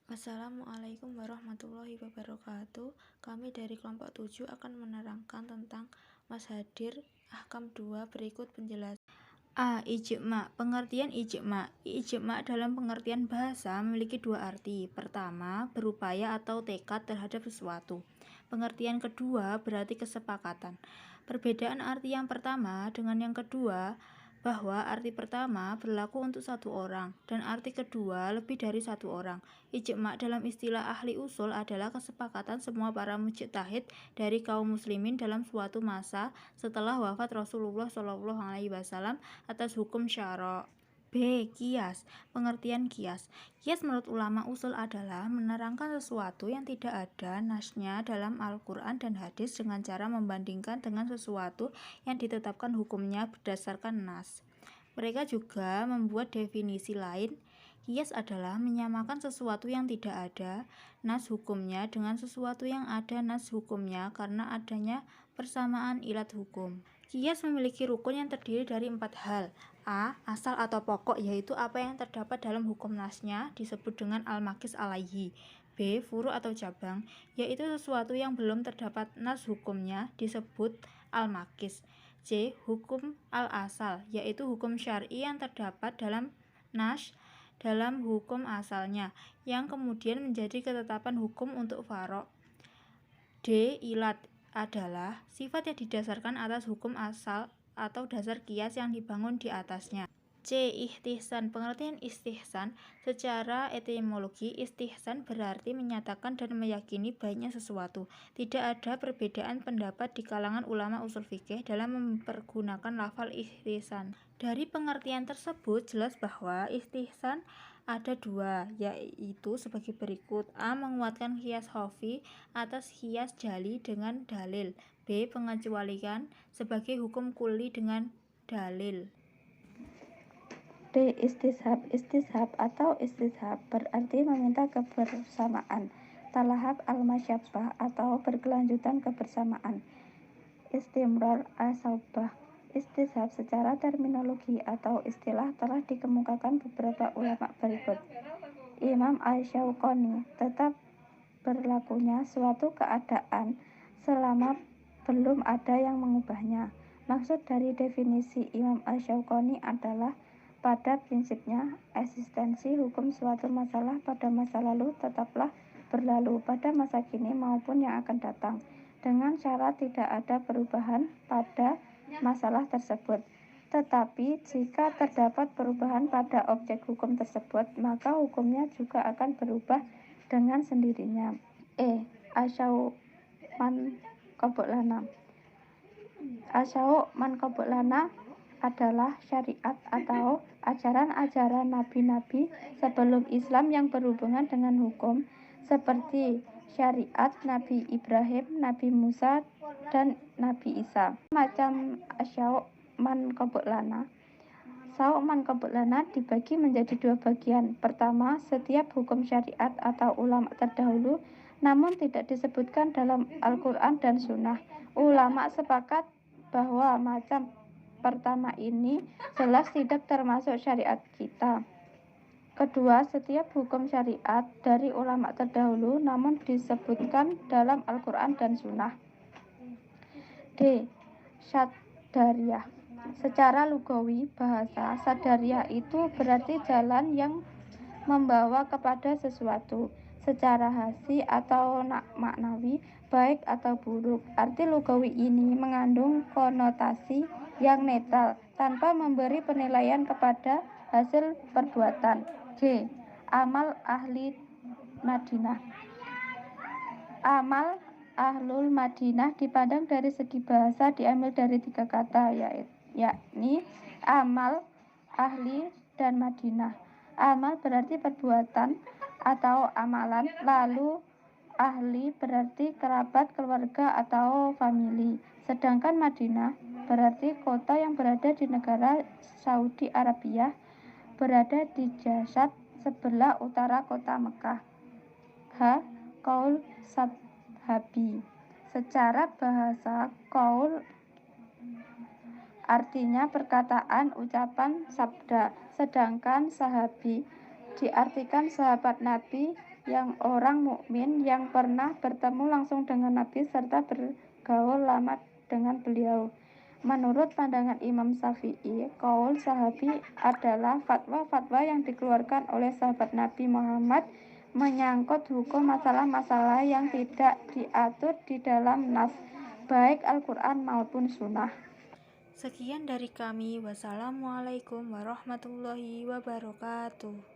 Assalamualaikum warahmatullahi wabarakatuh. Kami dari kelompok 7 akan menerangkan tentang Mashadir Ahkam 2 berikut penjelasan. A. Ijma. Pengertian ijma. Ijma dalam pengertian bahasa memiliki dua arti. Pertama, berupaya atau tekad terhadap sesuatu. Pengertian kedua berarti kesepakatan. Perbedaan arti yang pertama dengan yang kedua bahwa arti pertama berlaku untuk satu orang dan arti kedua lebih dari satu orang. Ijma dalam istilah ahli usul adalah kesepakatan semua para mujtahid dari kaum muslimin dalam suatu masa setelah wafat Rasulullah SAW atas hukum syara'. B. Qiyas. Pengertian qiyas. Qiyas menurut ulama usul adalah menerangkan sesuatu yang tidak ada nasnya dalam Al-Quran dan hadis dengan cara membandingkan dengan sesuatu yang ditetapkan hukumnya berdasarkan nas. Mereka juga membuat definisi lain. Qiyas adalah menyamakan sesuatu yang tidak ada nas hukumnya dengan sesuatu yang ada nas hukumnya karena adanya persamaan ilat hukum. Qiyas memiliki rukun yang terdiri dari 4 hal. A. Asal atau pokok, yaitu apa yang terdapat dalam hukum nasnya, disebut dengan al-makis alaihi. B. Furu atau cabang, yaitu sesuatu yang belum terdapat nas hukumnya, disebut al-makis. C. Hukum al-asal, yaitu hukum syar'i yang terdapat dalam nas dalam hukum asalnya, yang kemudian menjadi ketetapan hukum untuk faro'. D. Ilat adalah sifat yang didasarkan atas hukum asal atau dasar qiyas yang dibangun di atasnya. C. Istihsan. Pengertian istihsan secara etimologi, istihsan berarti menyatakan dan meyakini baiknya sesuatu. Tidak ada perbedaan pendapat di kalangan ulama usul fikih dalam mempergunakan lafal istihsan. Dari pengertian tersebut jelas bahwa istihsan ada dua, yaitu sebagai berikut. A. Menguatkan qiyas khafi atas qiyas jali dengan dalil. B. Pengecualian sebagai hukum kulli dengan dalil. D. Istishab. Istishab atau istishab berarti meminta kebersamaan. Talahab al-masyabbah atau berkelanjutan kebersamaan. Istimrar as-saubah. Istishab secara terminologi atau istilah telah dikemukakan beberapa ulama berikut. Imam Asy-Syaukani, tetap berlakunya suatu keadaan selama belum ada yang mengubahnya. Maksud dari definisi Imam Asy-Syaukani adalah pada prinsipnya eksistensi hukum suatu masalah pada masa lalu tetaplah berlalu pada masa kini maupun yang akan datang, dengan syarat tidak ada perubahan pada masalah tersebut. Tetapi jika terdapat perubahan pada objek hukum tersebut, maka hukumnya juga akan berubah dengan sendirinya. Asyau man qablana. Asyau man qablana adalah syariat atau ajaran-ajaran nabi-nabi sebelum Islam yang berhubungan dengan hukum, seperti syariat Nabi Ibrahim, Nabi Musa, dan Nabi Isa. Macam asyau man qablana. Syau' man qablana dibagi menjadi dua bagian. Pertama, setiap hukum syariat atau ulama terdahulu namun tidak disebutkan dalam Al-Quran dan Sunnah. Ulama sepakat bahwa macam pertama ini jelas tidak termasuk syariat kita. Kedua, setiap hukum syariat dari ulama terdahulu namun disebutkan dalam Al-Quran dan Sunnah. D. Sadariyah. Secara lugawi bahasa, sadariyah itu berarti jalan yang membawa kepada sesuatu. Secara hasi atau maknawi, baik atau buruk. Arti lugawi ini mengandung konotasi yang netral tanpa memberi penilaian kepada hasil perbuatan. G. Amal ahli Madinah. Amal ahlul Madinah dipandang dari segi bahasa diambil dari 3 kata, yakni amal, ahli, dan Madinah. Amal berarti perbuatan atau amalan, lalu ahli berarti kerabat, keluarga, atau famili. Sedangkan Madinah berarti kota yang berada di negara Saudi Arabia, berada di jasad sebelah utara kota Mekah. H. Qaul sahabi. Secara bahasa, qaul artinya perkataan, ucapan, sabda. Sedangkan sahabi diartikan sahabat Nabi yang orang mukmin yang pernah bertemu langsung dengan Nabi serta bergaul lama dengan beliau. Menurut pandangan Imam Syafi'i, qaul sahabi adalah fatwa-fatwa yang dikeluarkan oleh sahabat Nabi Muhammad menyangkut hukum masalah-masalah yang tidak diatur di dalam nas, baik Al-Quran maupun Sunnah. Sekian dari kami. Wassalamualaikum warahmatullahi wabarakatuh.